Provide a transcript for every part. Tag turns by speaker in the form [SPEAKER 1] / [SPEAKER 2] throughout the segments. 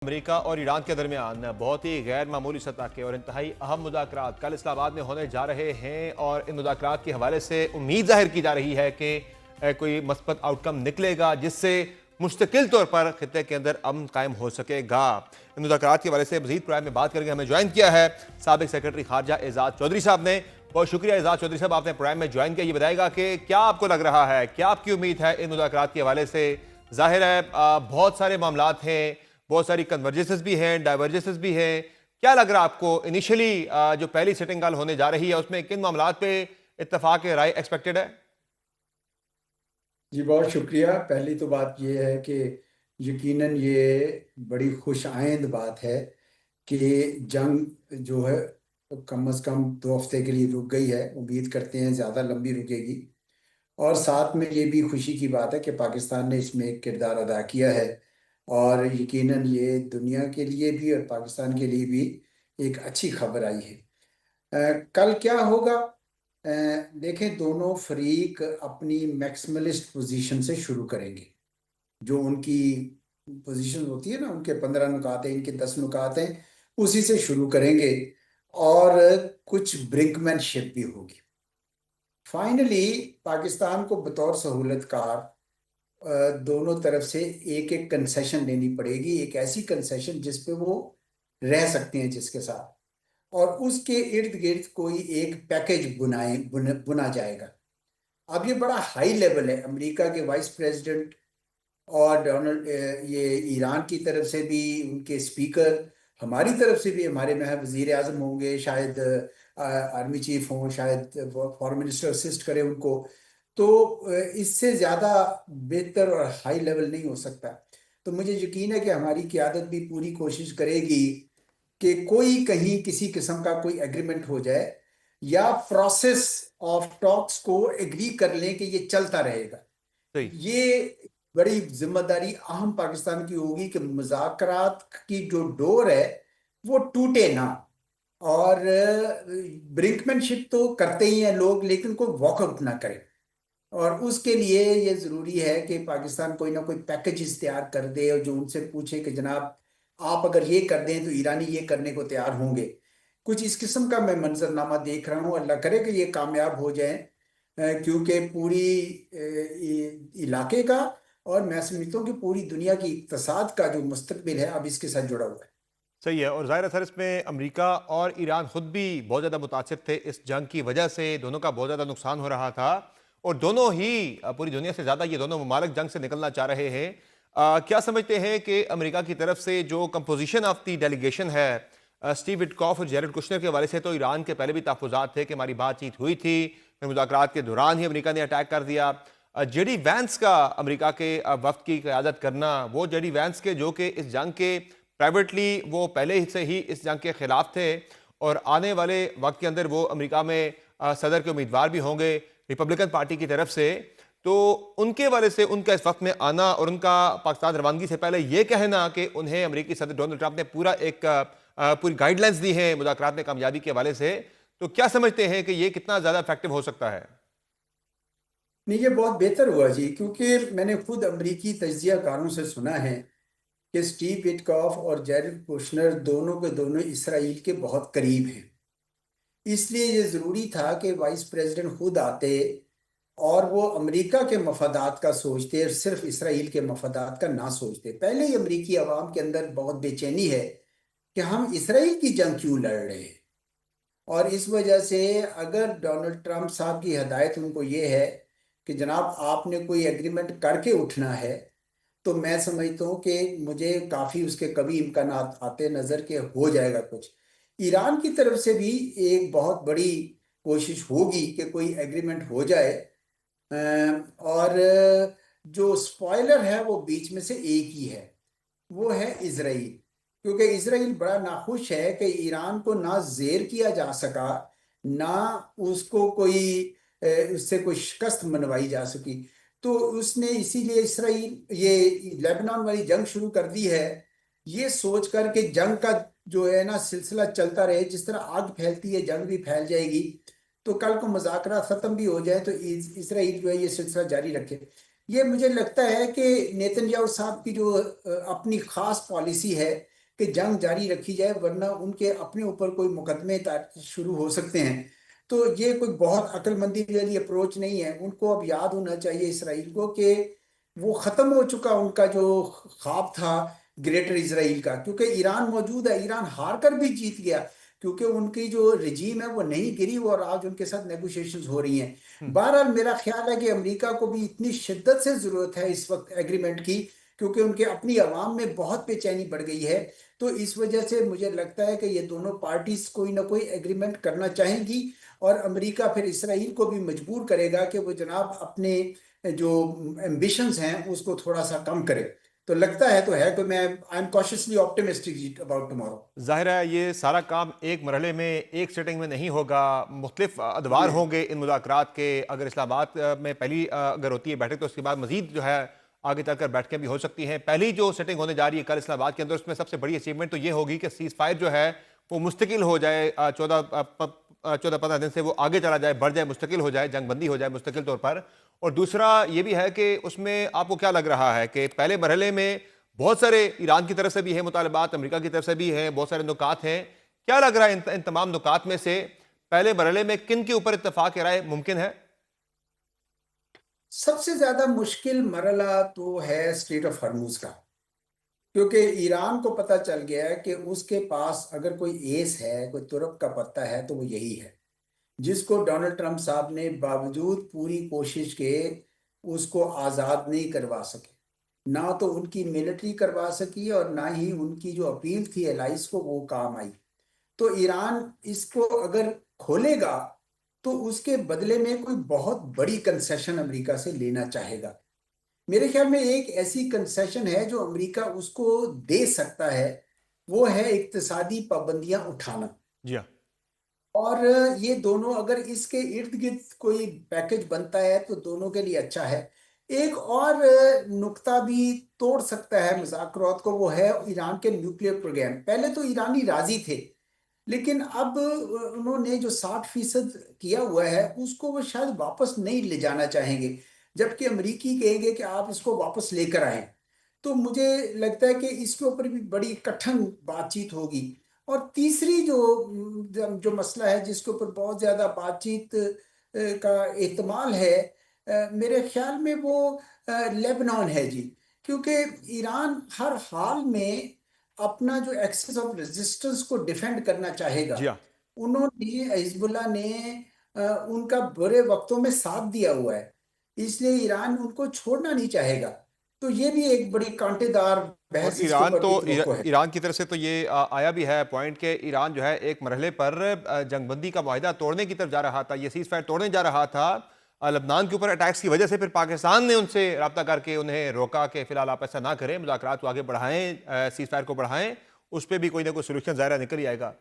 [SPEAKER 1] America और Iran के दरमियान बहुत ही गैर मामूली सतह के और इंतहाई अहम मुज़ाकरात कल इस्लामाबाद में होने जा रहे हैं और इन मुज़ाकरात के हवाले से उम्मीद जाहिर की जा रही है कि कोई मस्बत आउटकम निकलेगा जिससे मुस्तकिल तौर पर खित्ते के अंदर अमन कायम हो सकेगा। इन मुज़ाकरात के हवाले से मज़ीद प्रोग्राम में बात करेंगे। हमें ज्वाइन किया है साबिक सेक्रेटरी खारजा एजाज चौधरी साहब ने। बहुत शुक्रिया एजाज चौधरी साहब, आपने प्रोग्राम में ज्वाइन किया। ये बताएगा कि क्या आपको लग रहा है, क्या आपकी उम्मीद है इन मुज़ाकरात के हवाले से? जाहिर है बहुत सारे मामलात हैं, बहुत सारी कन्वर्जेंसेस भी हैं, डाइवर्जेंसेस भी हैं। क्या लग रहा है आपको इनिशियली जो पहली सिटिंग कल होने जा रही है उसमें किन मामलात पे इत्तेफाक राय एक्सपेक्टेड है?
[SPEAKER 2] जी बहुत शुक्रिया। पहली तो बात यह है कि यकीनन ये बड़ी खुश आइंद बात है कि जंग जो है कम से कम 2 हफ्ते के लिए रुक गई है। उम्मीद करते हैं ज़्यादा लंबी रुकेगी। और साथ में ये भी खुशी की बात है कि पाकिस्तान ने इसमें एक किरदार अदा किया है। और यकीनन ये दुनिया के लिए भी और पाकिस्तान के लिए भी एक अच्छी खबर आई है। कल क्या होगा? देखें, दोनों फरीक अपनी मैक्सिमलिस्ट पोजीशन से शुरू करेंगे। जो उनकी पोजीशन होती है ना, उनके 15 नुकात हैं, इनके 10 नुकात हैं, उसी से शुरू करेंगे। और कुछ ब्रिंकमैनशिप भी होगी। फाइनली पाकिस्तान को बतौर सहूलतकार दोनों तरफ से एक एक कंसेशन लेनी पड़ेगी। एक ऐसी कंसेशन जिस पे वो रह सकते हैं जिसके साथ, और उसके इर्द गिर्द कोई एक पैकेज बुना जाएगा। अब ये बड़ा हाई लेवल है। अमेरिका के वाइस प्रेसिडेंट और ये ईरान की तरफ से भी उनके स्पीकर, हमारी तरफ से भी हमारे में वजीर आजम होंगे, शायद आर्मी चीफ हों, शायद फॉरेन मिनिस्टर असिस्ट करें उनको। तो इससे ज़्यादा बेहतर और हाई लेवल नहीं हो सकता। तो मुझे यकीन है कि हमारी क़यादत भी पूरी कोशिश करेगी कि कोई कहीं किसी किस्म का कोई एग्रीमेंट हो जाए, या प्रोसेस ऑफ टॉक्स को एग्री कर लें कि ये चलता रहेगा।
[SPEAKER 1] सही।
[SPEAKER 2] ये बड़ी जिम्मेदारी अहम पाकिस्तान की होगी कि मुज़ाकरात की जो डोर है वो टूटे ना। और ब्रिंकमैनशिप तो करते ही हैं लोग, लेकिन कोई वॉकआउट ना करे। और उसके लिए ये ज़रूरी है कि पाकिस्तान कोई ना कोई पैकेजेस तैयार कर दे, और जो उनसे पूछे कि जनाब आप अगर ये कर दें तो ईरानी ये करने को तैयार होंगे। कुछ इस किस्म का मैं मंजरनामा देख रहा हूँ। अल्लाह करे कि ये कामयाब हो जाए, क्योंकि पूरी इलाके का, और मैं समझता हूँ कि पूरी दुनिया की इक्तसाद का जो मुस्तकबिल है अब इसके साथ जुड़ा हुआ है।
[SPEAKER 1] सही है। और ज़ाहिर असर इसमें अमेरिका और ईरान खुद भी बहुत ज़्यादा मुतासिर थे इस जंग की वजह से। दोनों का बहुत ज़्यादा नुकसान हो रहा था और दोनों ही पूरी दुनिया से ज़्यादा ये दोनों ममालिक जंग से निकलना चाह रहे हैं। क्या समझते हैं कि अमेरिका की तरफ से जो कंपोजिशन ऑफ दी डेलीगेशन है, स्टीव विटकॉफ और जेरेड कुशनर के हवाले से तो ईरान के पहले भी तहफ़्फ़ुज़ात थे कि हमारी बातचीत हुई थी, फिर मुज़ाकरात के दौरान ही अमेरिका ने अटैक कर दिया। जेडी वैंस का अमेरिका के वफ़द की क़यादत करना, वो जेडी वैंस के जो कि इस जंग के प्राइवेटली वो पहले से ही इस जंग के खिलाफ थे और आने वाले वक्त के अंदर वो अमेरिका में सदर के उम्मीदवार भी होंगे रिपब्लिकन पार्टी की तरफ से। तो उनके वाले से उनका इस वक्त में आना और उनका पाकिस्तान रवानगी से पहले ये कहना कि उन्हें अमेरिकी सदर डोनाल्ड ट्रंप ने पूरी गाइडलाइंस दी है मुज़ाकरात में कामयाबी के हवाले से, तो क्या समझते हैं कि ये कितना ज़्यादा इफेक्टिव हो सकता है?
[SPEAKER 2] नहीं, ये बहुत बेहतर हुआ जी, क्योंकि मैंने खुद अमरीकी तज्जियाकारों से सुना है कि स्टीव विटकॉफ और जेरेड कुशनर दोनों के दोनों इसराइल के बहुत करीब हैं। इसलिए ये ज़रूरी था कि वाइस प्रेसिडेंट खुद आते और वो अमेरिका के मफादात का सोचते, और सिर्फ इसराइल के मफादात का ना सोचते। पहले ही अमरीकी अवाम के अंदर बहुत बेचैनी है कि हम इसराइल की जंग क्यों लड़ रहे हैं। और इस वजह से अगर डोनाल्ड ट्रंप साहब की हदायत उनको ये है कि जनाब आपने कोई एग्रीमेंट करके उठना है, तो मैं समझता हूँ कि मुझे काफ़ी उसके कभी इम्कान आते नज़र के हो जाएगा कुछ। ईरान की तरफ से भी एक बहुत बड़ी कोशिश होगी कि कोई एग्रीमेंट हो जाए। और जो स्पॉइलर है वो बीच में से एक ही है, वो है इसराइल। क्योंकि इसराइल बड़ा नाखुश है कि ईरान को ना जेर किया जा सका, ना उसको कोई उससे कोई शिकस्त मनवाई जा सकी। तो उसने इसीलिए इसराइल ये लेबनान वाली जंग शुरू कर दी है, ये सोच कर के जंग का जो है ना सिलसिला चलता रहे। जिस तरह आग फैलती है जंग भी फैल जाएगी। तो कल को मुज़ाकरा ख़त्म भी हो जाए तो इसराइल जो है ये सिलसिला जारी रखे। ये मुझे लगता है कि नेतन्याहू साहब की जो अपनी ख़ास पॉलिसी है कि जंग जारी रखी जाए, वरना उनके अपने ऊपर कोई मुकदमे शुरू हो सकते हैं। तो ये कोई बहुत अक्लमंदी वाली अप्रोच नहीं है। उनको अब याद होना चाहिए इसराइल को कि वो खत्म हो चुका उनका जो ख्वाब था ग्रेटर इसराइल का, क्योंकि ईरान मौजूद है। ईरान हार कर भी जीत गया, क्योंकि उनकी जो रिजीम है वो नहीं गिरी, और आज उनके साथ नेगोशिएशंस हो रही हैं।
[SPEAKER 1] हम्म।
[SPEAKER 2] बहरहाल मेरा ख्याल है कि अमेरिका को भी इतनी शिद्दत से जरूरत है इस वक्त एग्रीमेंट की, क्योंकि उनके अपनी आवाम में बहुत बेचैनी बढ़ गई है। तो इस वजह से मुझे लगता है कि ये दोनों पार्टीज कोई ना कोई एग्रीमेंट करना चाहेंगी, और अमेरिका फिर इसराइल को भी मजबूर करेगा कि वो जनाब अपने जो एम्बिशंस हैं उसको थोड़ा सा कम करे। तो लगता है तो है कि मैं I am cautiously optimistic about tomorrow.
[SPEAKER 1] जाहिर है ये सारा काम एक मरहले में एक सिटिंग में नहीं होगा, मुख्तलिफ अदवार
[SPEAKER 2] जी
[SPEAKER 1] होंगे इन मुज़ाकरात के। अगर इस्लामाबाद में पहली अगर होती है बैठक, तो उसके बाद मजीद जो है आगे चलकर बैठकें भी हो सकती हैं। पहली जो सिटिंग होने जा रही है कल इस्लामाबाद के अंदर, उसमें सबसे बड़ी अचीवमेंट तो ये होगी कि सीज़ फायर जो है वो मुस्तकिल हो जाए, 14-15 दिन से वो आगे चला जाए, बढ़ जाए, मुस्तकिल हो जाए, जंग बंदी हो जाए मुस्तकिल तौर पर। और दूसरा ये भी है कि उसमें आपको क्या लग रहा है कि पहले मरहले में बहुत सारे ईरान की तरफ से भी हैं मुतालबात, अमेरिका की तरफ से भी हैं, बहुत सारे नुकात हैं। क्या लग रहा है इन तमाम नुकात में से पहले मरहले में किन के ऊपर इत्तेफाक राय मुमकिन है?
[SPEAKER 2] सबसे ज्यादा मुश्किल मरला तो है स्ट्रेट ऑफ हर्मुज का, क्योंकि ईरान को पता चल गया है कि उसके पास अगर कोई एस है, कोई तुरप का पत्ता है, तो वो यही है, जिसको डोनाल्ड ट्रंप साहब ने बावजूद पूरी कोशिश के उसको आज़ाद नहीं करवा सके। ना तो उनकी मिलिट्री करवा सकी, और ना ही उनकी जो अपील थी एलाइस को वो काम आई। तो ईरान इसको अगर खोलेगा तो उसके बदले में कोई बहुत बड़ी कंसेशन अमेरिका से लेना चाहेगा। मेरे ख्याल में एक ऐसी कंसेशन है जो अमेरिका उसको दे सकता है, वो है इक्तिसादी पाबंदियां उठाना।
[SPEAKER 1] जी हाँ।
[SPEAKER 2] और ये दोनों अगर इसके इर्द गिर्द कोई पैकेज बनता है तो दोनों के लिए अच्छा है। एक और नुक्ता भी तोड़ सकता है मुज़ाकरात को, वो है ईरान के न्यूक्लियर प्रोग्राम। पहले तो ईरानी राजी थे, लेकिन अब उन्होंने जो 60% किया हुआ है उसको वो शायद वापस नहीं ले जाना चाहेंगे, जबकि अमरीकी कहेंगे कि आप इसको वापस लेकर आए। तो मुझे लगता है कि इसके ऊपर भी बड़ी कठिन बातचीत होगी। और तीसरी जो मसला है जिसके ऊपर बहुत ज्यादा बातचीत का एहतमाल है, मेरे ख्याल में वो लेबनान है जी। क्योंकि ईरान हर हाल में अपना जो एक्सेस ऑफ रेजिस्टेंस को डिफेंड करना चाहेगा।
[SPEAKER 1] जी हाँ।
[SPEAKER 2] उन्होंने हिजबुल्लाह ने उनका बुरे वक्तों में साथ दिया हुआ है, इसलिए ईरान उनको छोड़ना नहीं चाहेगा। तो ये भी एक बड़ी कांटेदार
[SPEAKER 1] और
[SPEAKER 2] बहस इसके
[SPEAKER 1] ईरान
[SPEAKER 2] ऊपर
[SPEAKER 1] तो
[SPEAKER 2] भी तवक्को है।
[SPEAKER 1] ईरान की तरफ से तो ये आया भी है पॉइंट के ईरान जो है एक मरहले पर जंगबंदी का माहिदा तोड़ने की तरफ जा रहा था, ये सीज फायर तोड़ने जा रहा था। लबनान के ऊपर अटैक्स की वजह से फिर पाकिस्तान ने उनसे रब्ता करके उन्हें रोका कि फिलहाल आप ऐसा ना करें, मुज़ाकरात को आगे बढ़ाएं, सीज फायर को बढ़ाएं, उस पर भी कोई ना कोई सोल्यूशन ज़ाहिर निकल ही आएगा।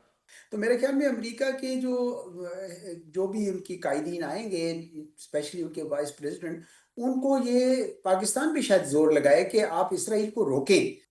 [SPEAKER 2] तो मेरे ख्याल में अमेरिका के जो भी उनकी कायदीन आएंगे, स्पेशली उनके वाइस प्रेसिडेंट, उनको ये पाकिस्तान भी शायद जोर लगाए कि आप इसराइल को रोकें।